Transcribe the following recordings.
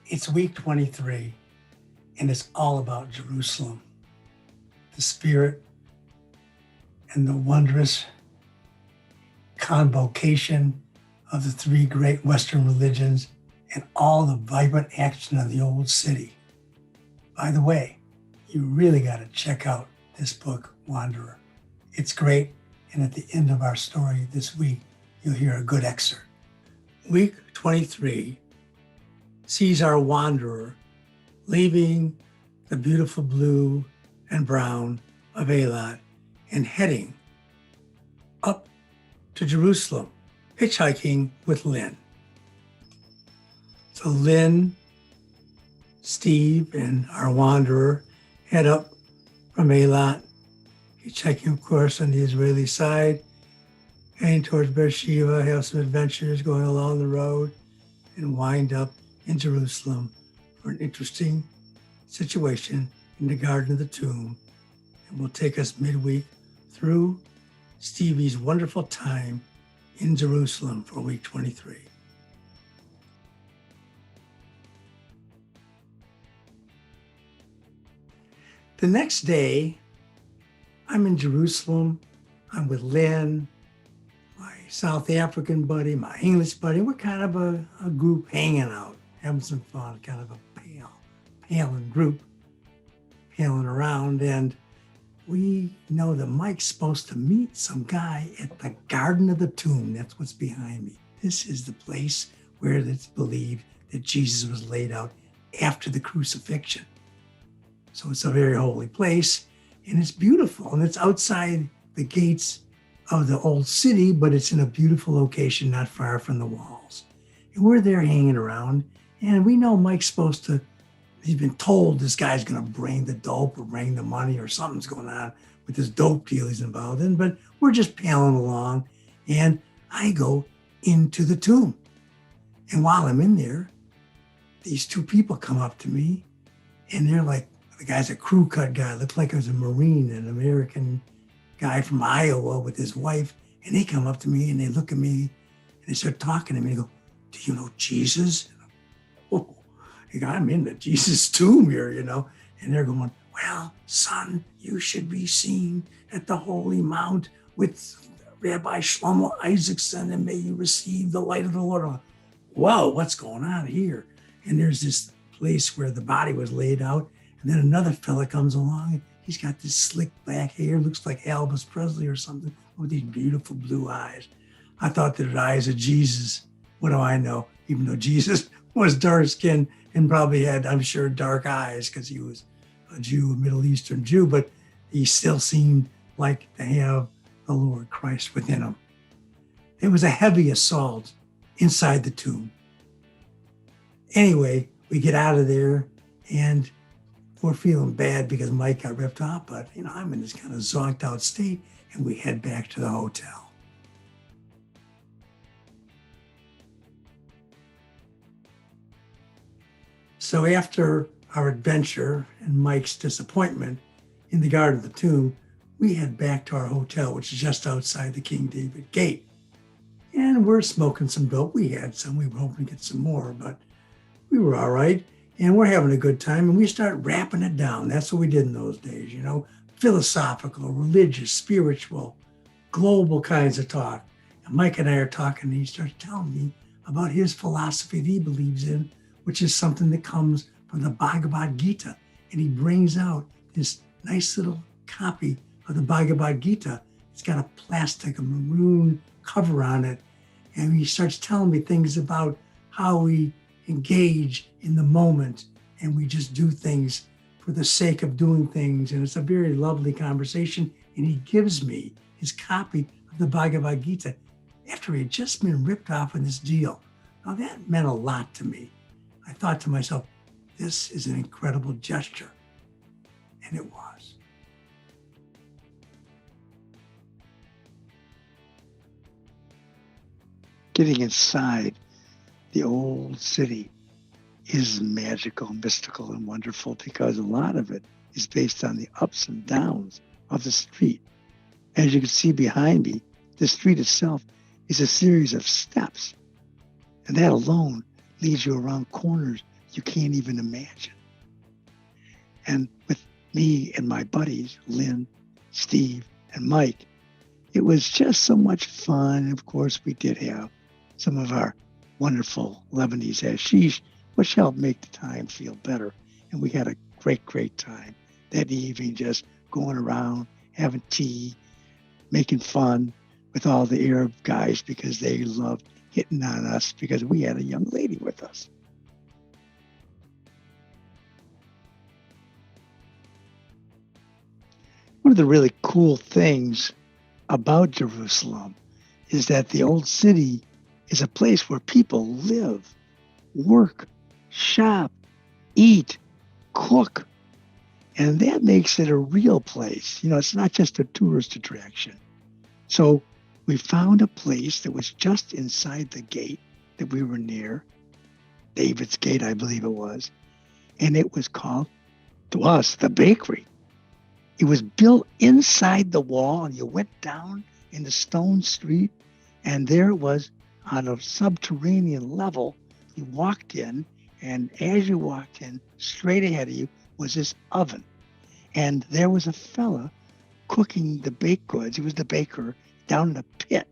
It's week 23, and it's all about Jerusalem, the spirit and the wondrous convocation of the three great Western religions and all the vibrant action of the old city. By the way, you really got to check out this book, Wanderer. It's great, and at the end of our story this week, you'll hear a good excerpt. Week 23 sees our wanderer leaving the beautiful blue and brown of Eilat and heading up to Jerusalem, hitchhiking with Lynn. So Lynn, Steve, and our wanderer head up from Eilat, hitchhiking, of course, on the Israeli side, heading towards Beersheba, have some adventures going along the road, and wind up in Jerusalem for an interesting situation in the Garden of the Tomb. And will take us midweek through Stevie's wonderful time in Jerusalem for week 23. The next day, I'm in Jerusalem. I'm with Lynn, my South African buddy, my English buddy. We're kind of a group hanging out, having some fun, kind of a paling group, paling around. And we know that Mike's supposed to meet some guy at the Garden of the Tomb. That's what's behind me. This is the place where it's believed that Jesus was laid out after the crucifixion. So it's a very holy place, and it's beautiful, and it's outside the gates of the old city, but it's in a beautiful location not far from the walls. And we're there hanging around, and we know Mike's supposed to, he's been told this guy's going to bring the dope or bring the money or something's going on with this dope deal he's involved in, but we're just paling along, and I go into the tomb. And while I'm in there, these two people come up to me, and they're like, the guy's a crew cut guy, looked like he was a Marine, an American guy from Iowa with his wife. And they come up to me and they look at me and they start talking to me. They go, "Do you know Jesus?" Oh, I'm in the Jesus tomb here, And they're going, "Well, son, you should be seen at the Holy Mount with Rabbi Shlomo Isaacson, and may you receive the light of the Lord." I'm like, whoa, what's going on here? And there's this place where the body was laid out. And then another fella comes along. He's got this slick back hair, looks like Elvis Presley or something, with these beautiful blue eyes. I thought they were the eyes of Jesus. What do I know? Even though Jesus was dark skinned and probably had, I'm sure, dark eyes because he was a Jew, a Middle Eastern Jew, but he still seemed like to have the Lord Christ within him. It was a heavy assault inside the tomb. Anyway, we get out of there and we're feeling bad because Mike got ripped off, but I'm in this kind of zonked out state, and we head back to the hotel. So after our adventure and Mike's disappointment in the Garden of the Tomb, we head back to our hotel, which is just outside the King David Gate. And we're smoking some dope. We had some, we were hoping to get some more, but we were all right. And we're having a good time, and we start rapping it down. That's what we did in those days, philosophical, religious, spiritual, global kinds of talk. And Mike and I are talking, and he starts telling me about his philosophy that he believes in, which is something that comes from the Bhagavad Gita. And he brings out this nice little copy of the Bhagavad Gita. It's got a plastic, a maroon cover on it. And he starts telling me things about how we engage in the moment, and we just do things for the sake of doing things. And it's a very lovely conversation. And he gives me his copy of the Bhagavad Gita after he had just been ripped off in this deal. Now that meant a lot to me. I thought to myself, this is an incredible gesture. And it was. Getting inside the old city is magical, mystical, and wonderful because a lot of it is based on the ups and downs of the street. As you can see behind me, the street itself is a series of steps, and that alone leads you around corners you can't even imagine. And with me and my buddies, Lynn, Steve, and Mike, it was just so much fun. Of course, we did have some of our wonderful Lebanese hashish, which helped make the time feel better. And we had a great, great time that evening, just going around, having tea, making fun with all the Arab guys because they loved hitting on us because we had a young lady with us. One of the really cool things about Jerusalem is that the old city is a place where people live, work, shop, eat, cook. And that makes it a real place. You know, it's not just a tourist attraction. So we found a place that was just inside the gate that we were near, David's Gate, I believe it was. And it was called, to us, the bakery. It was built inside the wall, and you went down in the stone street, and there it was on a subterranean level. You walked in, and as you walked in, straight ahead of you was this oven. And there was a fella cooking the baked goods. He was the baker down in a pit.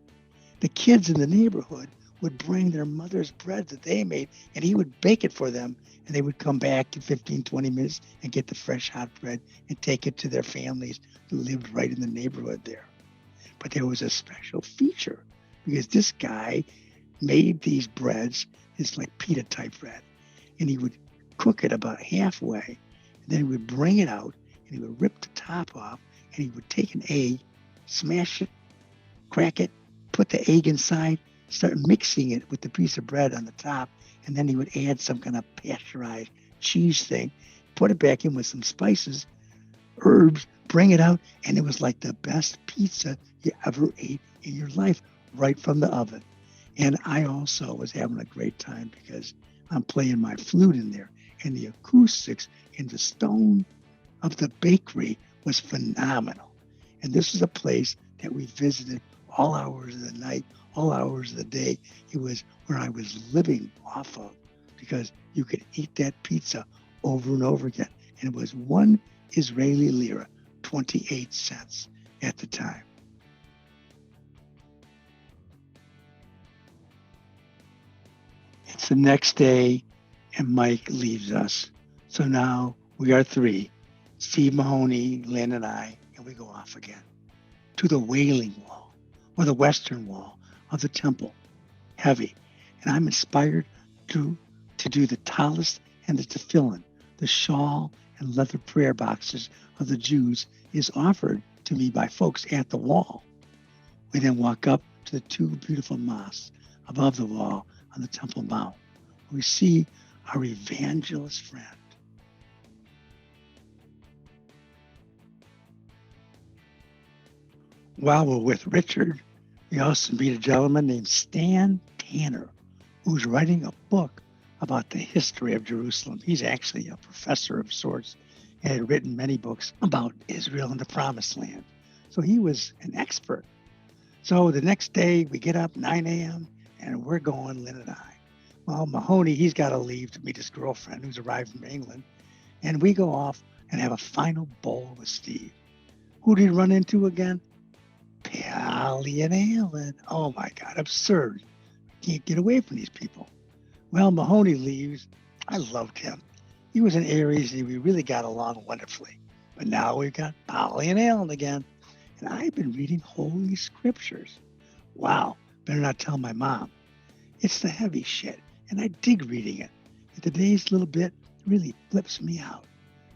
The kids in the neighborhood would bring their mother's bread that they made, and he would bake it for them. And they would come back in 15, 20 minutes and get the fresh hot bread and take it to their families who lived right in the neighborhood there. But there was a special feature because this guy made these breads, it's like pita type bread, and he would cook it about halfway. And then he would bring it out and he would rip the top off and he would take an egg, smash it, crack it, put the egg inside, start mixing it with the piece of bread on the top, and then he would add some kind of pasteurized cheese thing, put it back in with some spices, herbs, bring it out, and it was like the best pizza you ever ate in your life, right from the oven. And I also was having a great time because I'm playing my flute in there, and the acoustics in the stone of the bakery was phenomenal. And this is a place that we visited all hours of the night, all hours of the day. It was where I was living off of because you could eat that pizza over and over again. And it was 1 Israeli lira, 28 cents at the time. It's the next day and Mike leaves us. So now we are three, Steve Mahoney, Lynn, and I, and we go off again to the Wailing Wall or the Western Wall of the temple, heavy. And I'm inspired to do the talis and the tefillin, the shawl and leather prayer boxes of the Jews is offered to me by folks at the wall. We then walk up to the two beautiful mosques above the wall on the Temple Mount. We see our evangelist friend. While we're with Richard, we also meet a gentleman named Stan Tanner, who's writing a book about the history of Jerusalem. He's actually a professor of sorts and had written many books about Israel and the Promised Land. So he was an expert. So the next day we get up 9 a.m. and we're going, Lynn and I. Well, Mahoney, he's got to leave to meet his girlfriend who's arrived from England. And we go off and have a final bowl with Steve. Who did he run into again? Pally and Alan. Oh my God, absurd. Can't get away from these people. Well, Mahoney leaves. I loved him. He was an Aries and we really got along wonderfully. But now we've got Polly and Alan again. And I've been reading Holy Scriptures. Wow, better not tell my mom. It's the heavy shit, and I dig reading it. And today's little bit really flips me out.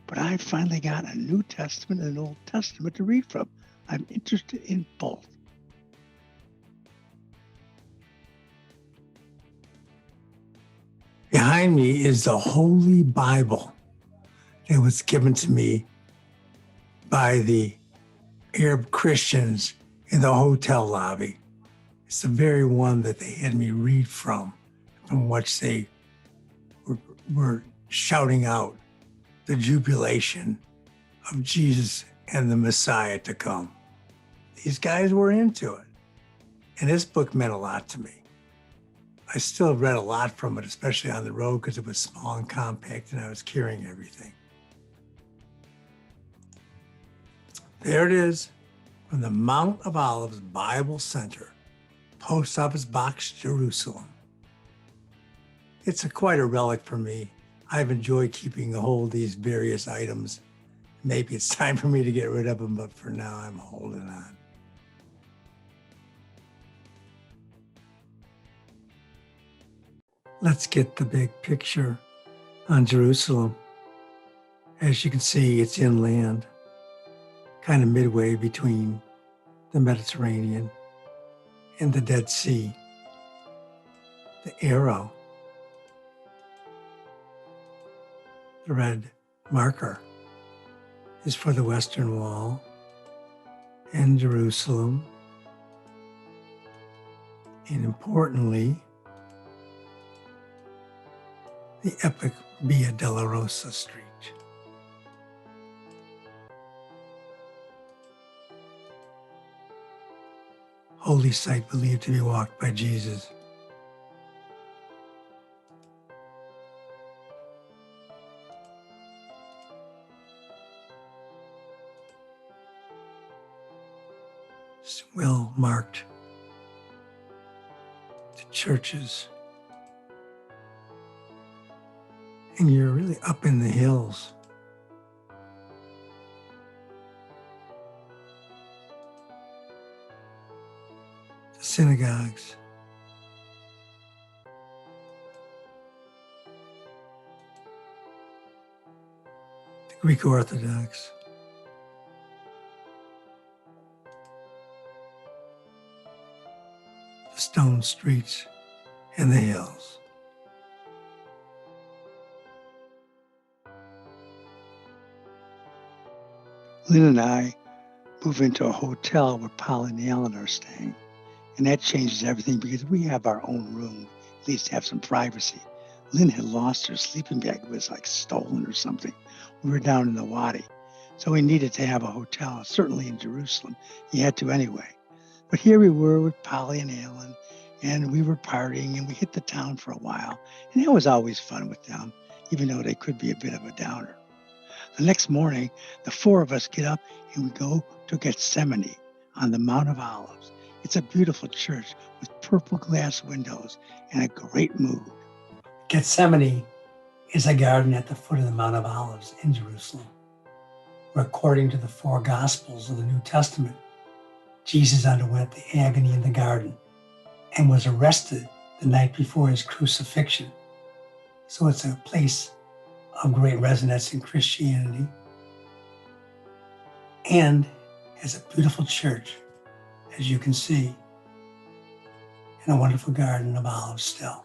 But I finally got a New Testament and an Old Testament to read from. I'm interested in both. Behind me is the Holy Bible that was given to me by the Arab Christians in the hotel lobby. It's the very one that they had me read from which they were shouting out the jubilation of Jesus and the Messiah to come. These guys were into it. And this book meant a lot to me. I still read a lot from it, especially on the road because it was small and compact and I was carrying everything. There it is, from the Mount of Olives Bible Center, Post Office Box, Jerusalem. It's quite a relic for me. I've enjoyed keeping a hold of these various items. Maybe it's time for me to get rid of them, but for now I'm holding on. Let's get the big picture on Jerusalem. As you can see, it's inland, kind of midway between the Mediterranean and the Dead Sea. The arrow, the red marker, is for the Western Wall and Jerusalem. And importantly, the epic Via Dolorosa Street. Holy site believed to be walked by Jesus. It's well marked. The churches. And you're really up in the hills. The synagogues. The Greek Orthodox. The stone streets and the hills. Lynn and I move into a hotel where Paul and Alan are staying. And that changes everything because we have our own room, at least have some privacy. Lynn had lost her sleeping bag. It was like stolen or something. We were down in the Wadi. So we needed to have a hotel, certainly in Jerusalem. You had to anyway. But here we were with Polly and Alan, and we were partying, and we hit the town for a while. And it was always fun with them, even though they could be a bit of a downer. The next morning, the four of us get up and we go to Gethsemane on the Mount of Olives. It's a beautiful church with purple glass windows and a great mood. Gethsemane is a garden at the foot of the Mount of Olives in Jerusalem, where according to the four Gospels of the New Testament, Jesus underwent the agony in the garden and was arrested the night before his crucifixion. So it's a place of great resonance in Christianity and has a beautiful church, as you can see, and a wonderful garden of olives still.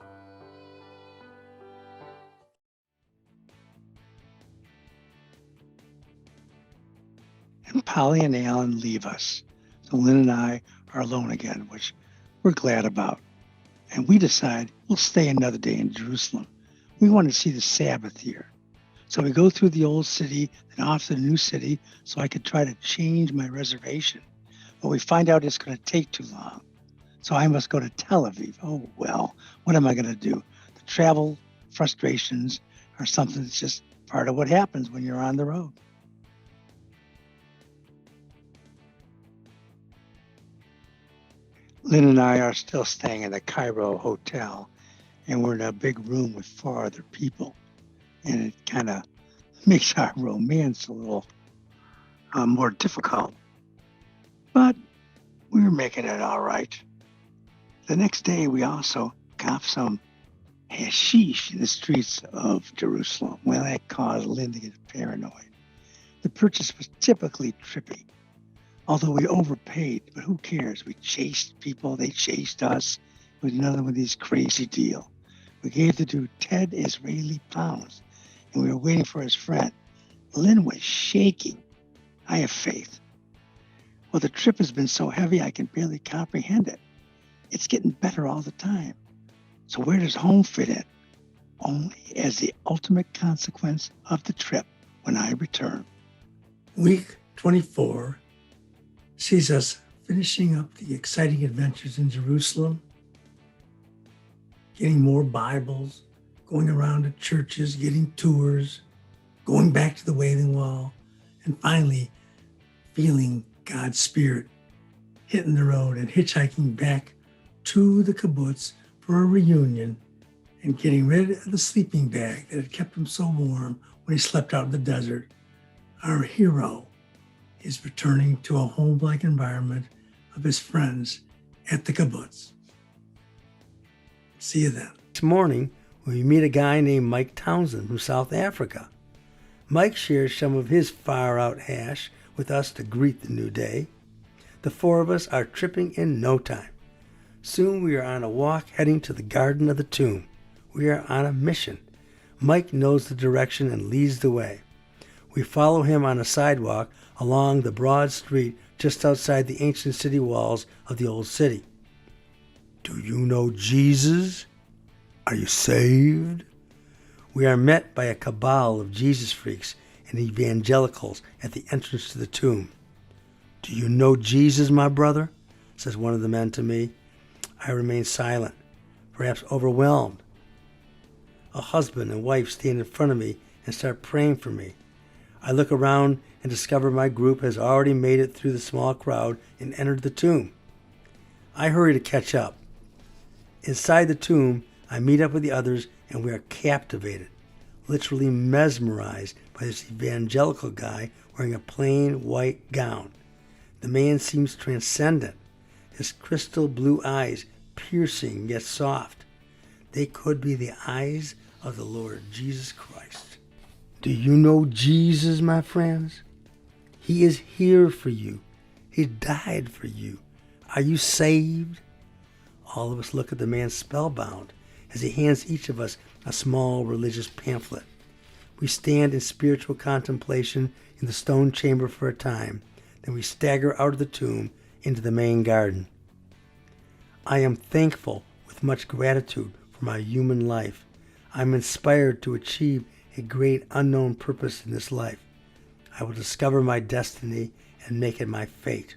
And Polly and Alan leave us. So Lynn and I are alone again, which we're glad about. And we decide we'll stay another day in Jerusalem. We want to see the Sabbath here. So we go through the old city and off to the new city so I could try to change my reservation. But we find out it's going to take too long. So I must go to Tel Aviv. Oh, well, what am I going to do? The travel frustrations are something that's just part of what happens when you're on the road. Lynn and I are still staying in the Cairo hotel, and we're in a big room with four other people. And it kind of makes our romance a little more difficult. But we were making it all right. The next day, we also got some hashish in the streets of Jerusalem. Well, that caused Lynn to get paranoid. The purchase was typically trippy, although we overpaid, but who cares? We chased people, they chased us. It was another one of these crazy deal. We gave the dude 10 Israeli pounds, and we were waiting for his friend. Lynn was shaking. I have faith. Well, the trip has been so heavy I can barely comprehend it. It's getting better all the time. So where does home fit in? Only as the ultimate consequence of the trip when I return. Week 24 sees us finishing up the exciting adventures in Jerusalem getting more Bibles, going around to churches, getting tours, going back to the Wailing Wall, and finally feeling God's Spirit hitting the road and hitchhiking back to the kibbutz for a reunion and getting rid of the sleeping bag that had kept him so warm when he slept out in the desert. Our hero is returning to a home-like environment of his friends at the kibbutz. See you then. This morning, we meet a guy named Mike Townsend from South Africa. Mike shares some of his far-out hash with us to greet the new day. The four of us are tripping in no time. Soon we are on a walk heading to the Garden of the Tomb. We are on a mission. Mike knows the direction and leads the way. We follow him on a sidewalk along the broad street just outside the ancient city walls of the old city. Do you know Jesus? Are you saved? We are met by a cabal of Jesus freaks and evangelicals at the entrance to the tomb. Do you know Jesus, my brother? Says one of the men to me. I remain silent, perhaps overwhelmed. A husband and wife stand in front of me and start praying for me. I look around and discover my group has already made it through the small crowd and entered the tomb. I hurry to catch up. Inside the tomb, I meet up with the others and we are captivated, literally mesmerized by this evangelical guy wearing a plain white gown. The man seems transcendent, his crystal blue eyes piercing yet soft. They could be the eyes of the Lord Jesus Christ. Do you know Jesus, my friends? He is here for you. He died for you. Are you saved? All of us look at the man spellbound as he hands each of us a small religious pamphlet. We stand in spiritual contemplation in the stone chamber for a time. Then we stagger out of the tomb into the main garden. I am thankful with much gratitude for my human life. I am inspired to achieve a great unknown purpose in this life. I will discover my destiny and make it my fate.